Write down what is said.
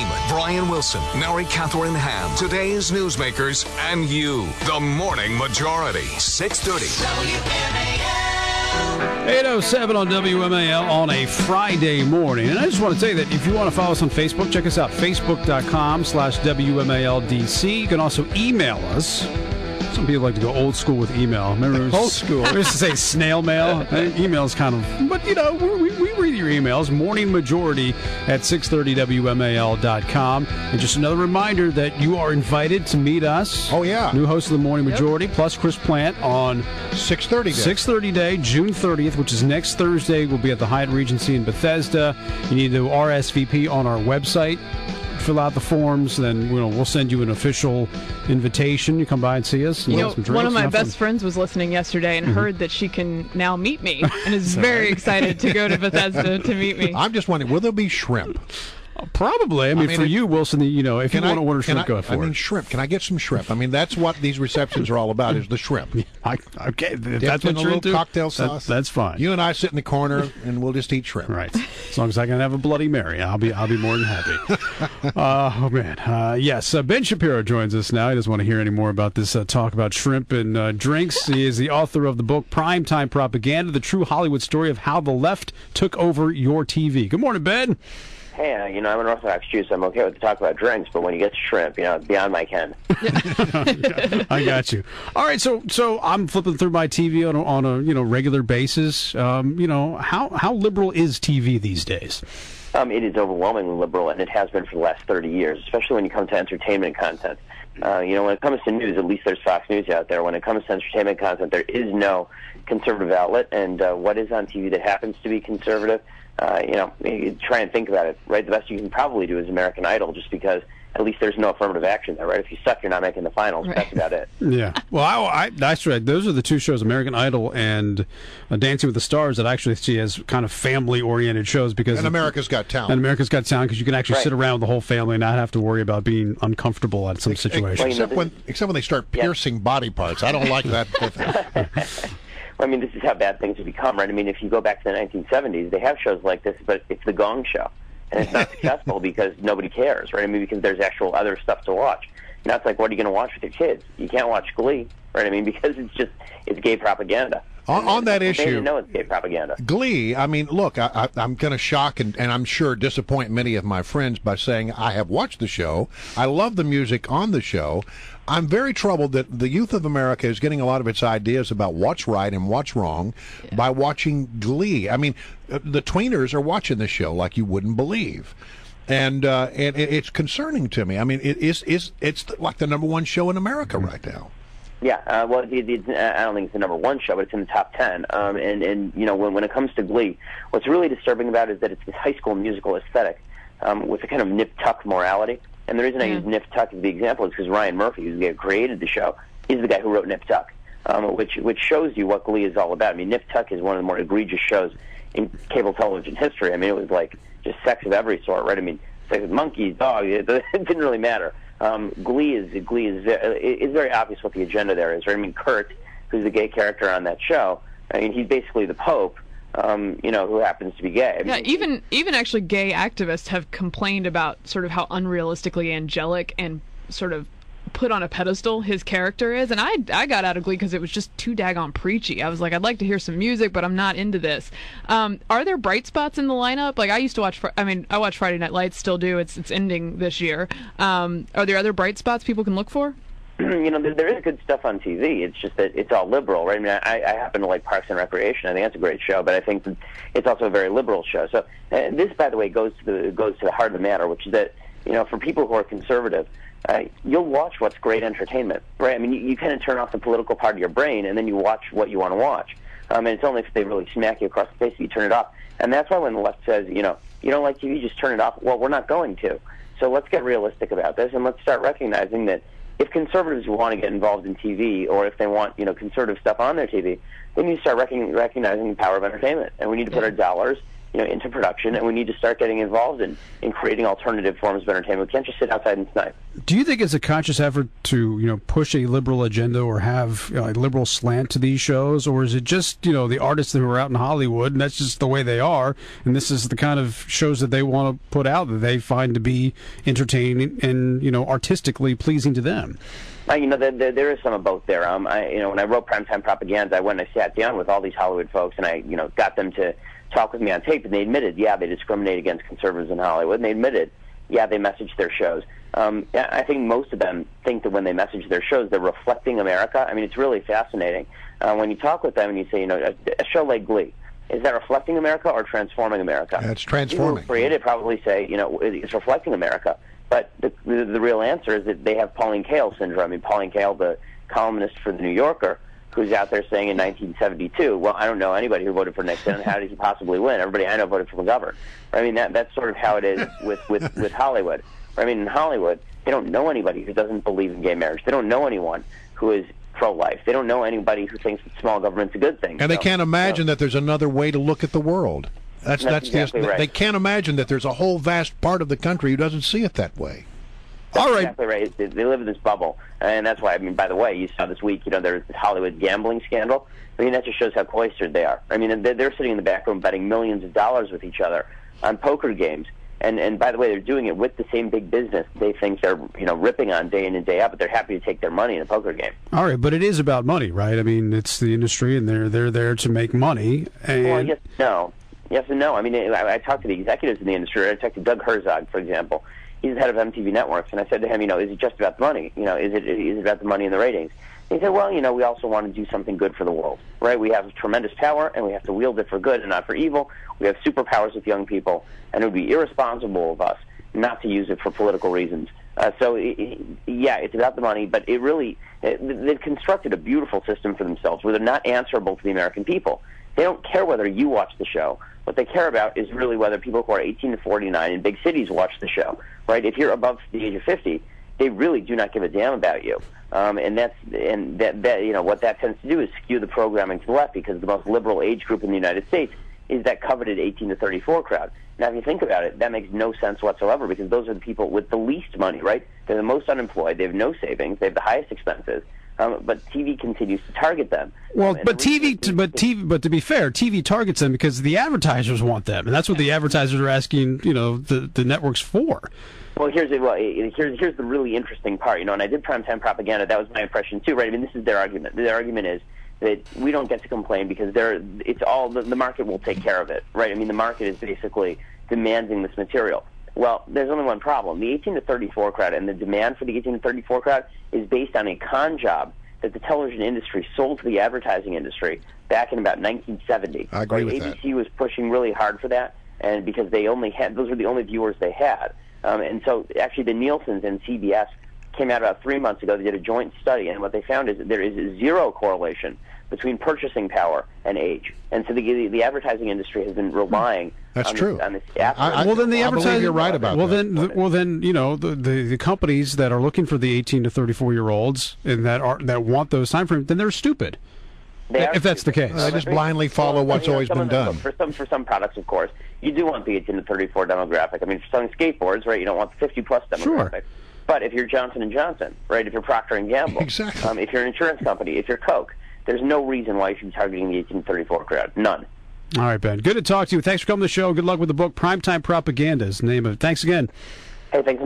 Neiman, Brian Wilson, Mary Catherine Ham, today's newsmakers, and you. The Morning Majority, 630. WMAL. 8:07 on WMAL on a Friday morning. And I just want to say that if you want to follow us on Facebook, check us out, facebook.com/WMALDC. You can also email us. Some people like to go old school with email. Remember, old school. We used to say snail mail. Email's kind of, but we read your emails. Morning Majority at 630WMAL.com. And just another reminder that you are invited to meet us. Oh, yeah. New host of the Morning Majority, plus Chris Plant on 6:30 day, June 30th, which is next Thursday. We'll be at the Hyatt Regency in Bethesda. You need to RSVP on our website. Fill out the forms, then we'll send you an official invitation. You come by and see us. And some drinks, one of my best friends was listening yesterday and heard that she can now meet me and is very excited to go to Bethesda to meet me. I'm just wondering, will there be shrimp? Probably. I mean, for you, Wilson, if you want to order shrimp, go for it. I mean, shrimp. Can I get some shrimp? I mean, that's what these receptions are all about, is the shrimp. Okay, that's what you're into. Cocktail sauce. That's fine. You and I sit in the corner, and we'll just eat shrimp. Right. As long as I can have a Bloody Mary, I'll be more than happy. Oh, man. Yes, Ben Shapiro joins us now. He doesn't want to hear any more about this talk about shrimp and drinks. He is the author of the book, Primetime Propaganda, the true Hollywood story of how the left took over your TV. Good morning, Ben. Hey, I'm an Orthodox Jew, so I'm okay with the talk about drinks, but when you get to shrimp, it's beyond my ken. I got you. All right, so I'm flipping through my TV on a regular basis. How liberal is TV these days? It is overwhelmingly liberal, and it has been for the last 30 years, especially when you come to entertainment content. When it comes to news, at least there's Fox News out there. When it comes to entertainment content, there is no conservative outlet, and what is on TV that happens to be conservative, you try and think about it, right? The best you can probably do is American Idol, just because at least there's no affirmative action there, right? If you suck, you're not making the finals. Right. That's about it. Yeah. Well, that's right. Those are the two shows, American Idol and Dancing with the Stars, that I actually see as kind of family-oriented shows. And America's Got Talent. And America's Got Talent, because you can actually sit around with the whole family and not have to worry about being uncomfortable at some situations. Except when they start piercing body parts. I don't like that. I mean, this is how bad things have become, right? I mean, if you go back to the 1970s, they have shows like this, but it's the Gong Show. And it's not successful because nobody cares, right? I mean, because there's actual other stuff to watch. Now it's like, what are you going to watch with your kids? You can't watch Glee, right? I mean, because it's gay propaganda. On that issue, they didn't know it's gay propaganda. Glee, I mean, look, I'm going to shock and I'm sure disappoint many of my friends by saying I have watched the show. I love the music on the show. I'm very troubled that the youth of America is getting a lot of its ideas about what's right and what's wrong by watching Glee. I mean, the tweeners are watching this show like you wouldn't believe. And it's concerning to me. I mean, it's like the #1 show in America right now. Yeah, I don't think it's the #1 show, but it's in the top 10. And when it comes to Glee, what's really disturbing about it is that it's this high school musical aesthetic with a kind of nip-tuck morality. And the reason I use Nip Tuck as the example is because Ryan Murphy, who's the guy who created the show, is the guy who wrote Nip Tuck, which shows you what Glee is all about. I mean, Nip Tuck is one of the more egregious shows in cable television history. I mean, it was like just sex of every sort, right? I mean, sex with monkeys, dogs, it didn't really matter. Glee is very obvious what the agenda there is, right? I mean, Kurt, who's the gay character on that show, I mean, he's basically the Pope. Who happens to be gay. I mean, even actually gay activists have complained about sort of how unrealistically angelic and sort of put on a pedestal his character is. And I got out of Glee because it was just too daggone preachy. I was like, I'd like to hear some music, but I'm not into this. Are there bright spots in the lineup? Like, I used to watch, I watch Friday Night Lights, still do. It's ending this year. Are there other bright spots people can look for? There is good stuff on TV. It's just that it's all liberal, right? I mean, I happen to like Parks and Recreation. I think that's a great show, but I think that it's also a very liberal show. So this, by the way, goes to the heart of the matter, which is that for people who are conservative, you'll watch what's great entertainment, right? I mean, you kind of turn off the political part of your brain, and then you watch what you want to watch. And it's only if they really smack you across the face that you turn it off. And that's why when the left says, you don't like TV, just turn it off. Well, we're not going to. So let's get realistic about this, and let's start recognizing that if conservatives want to get involved in TV, or if they want, conservative stuff on their TV, they need to start recognizing the power of entertainment, and we need to put our dollars, into production, and we need to start getting involved in creating alternative forms of entertainment. We can't just sit outside and snipe. Do you think it's a conscious effort to, push a liberal agenda or have a liberal slant to these shows, or is it just, the artists who are out in Hollywood and that's just the way they are, and this is the kind of shows that they want to put out that they find to be entertaining and, artistically pleasing to them? There is some of both there. When I wrote Primetime Propaganda, I went and I sat down with all these Hollywood folks, and I, got them to talk with me on tape, and they admitted, yeah, they discriminate against conservatives in Hollywood, and they admitted, yeah, they message their shows. I think most of them think that when they message their shows, they're reflecting America. I mean, it's really fascinating. When you talk with them and you say, a show like Glee, is that reflecting America or transforming America? It's transforming. People who create it probably say, it's reflecting America. But the real answer is that they have Pauline Kael syndrome. I mean, Pauline Kael, the columnist for The New Yorker, who's out there saying in 1972, well, I don't know anybody who voted for Nixon. How did he possibly win? Everybody I know voted for McGovern. I mean, that's sort of how it is with Hollywood. I mean, in Hollywood, they don't know anybody who doesn't believe in gay marriage. They don't know anyone who is pro-life. They don't know anybody who thinks that small government's a good thing. And they can't imagine that there's another way to look at the world. That's exactly right. They can't imagine that there's a whole vast part of the country who doesn't see it that way. That's exactly right. They live in this bubble, and that's why. I mean, by the way, you saw this week. There's this Hollywood gambling scandal. I mean, that just shows how cloistered they are. I mean, they're sitting in the back room betting millions of dollars with each other on poker games. And by the way, they're doing it with the same big business they think they're ripping on day in and day out, but they're happy to take their money in a poker game. All right, but it is about money, right? I mean, it's the industry, and they're there to make money. And well, yes and no. I mean, I talked to the executives in the industry. I talked to Doug Herzog, for example. He's the head of MTV Networks, and I said to him, is it just about the money? Is it about the money and the ratings? And he said, well, we also want to do something good for the world, right? We have tremendous power, and we have to wield it for good and not for evil. We have superpowers with young people, and it would be irresponsible of us not to use it for political reasons. It's about the money, but they've constructed a beautiful system for themselves where they're not answerable to the American people. They don't care whether you watch the show. What they care about is really whether people who are 18 to 49 in big cities watch the show, right? If you're above the age of 50, they really do not give a damn about you. What that tends to do is skew the programming to the left, because the most liberal age group in the United States is that coveted 18 to 34 crowd. Now, if you think about it, that makes no sense whatsoever, because those are the people with the least money, right? They're the most unemployed. They have no savings. They have the highest expenses. But TV continues to target them. Well, but to be fair, TV targets them because the advertisers want them, and that's what the advertisers are asking, the networks for. Well, here's the really interesting part, and I did Primetime Propaganda. That was my impression too, right? I mean, this is their argument. Their argument is that we don't get to complain because it's all the market will take care of it, right? I mean, the market is basically demanding this material. Well, there's only one problem. The 18 to 34 crowd and the demand for the 18 to 34 crowd is based on a con job that the television industry sold to the advertising industry back in about 1970. I agree with that. ABC was pushing really hard for that, and because those were the only viewers they had. And so actually the Nielsen's and CBS came out about 3 months ago. They did a joint study, and what they found is that there is zero correlation between purchasing power and age. And so the advertising industry has been relying on this app. Well, then the I believe you're right about that. Well, then the companies that are looking for the 18 to 34-year-olds and that want those time frames, then they're stupid. If that's the case. They just blindly follow what's always been done. For some products, of course, you do want the 18 to 34 demographic. I mean, for selling skateboards, right, you don't want the 50-plus demographic. Sure. But if you're Johnson & Johnson, right, if you're Procter & Gamble, exactly. If you're an insurance company, if you're Coke, there's no reason why you should be targeting the 18 to 34 crowd. None. All right, Ben. Good to talk to you. Thanks for coming to the show. Good luck with the book. Primetime Propaganda is the name of it. Thanks again. Hey, thanks.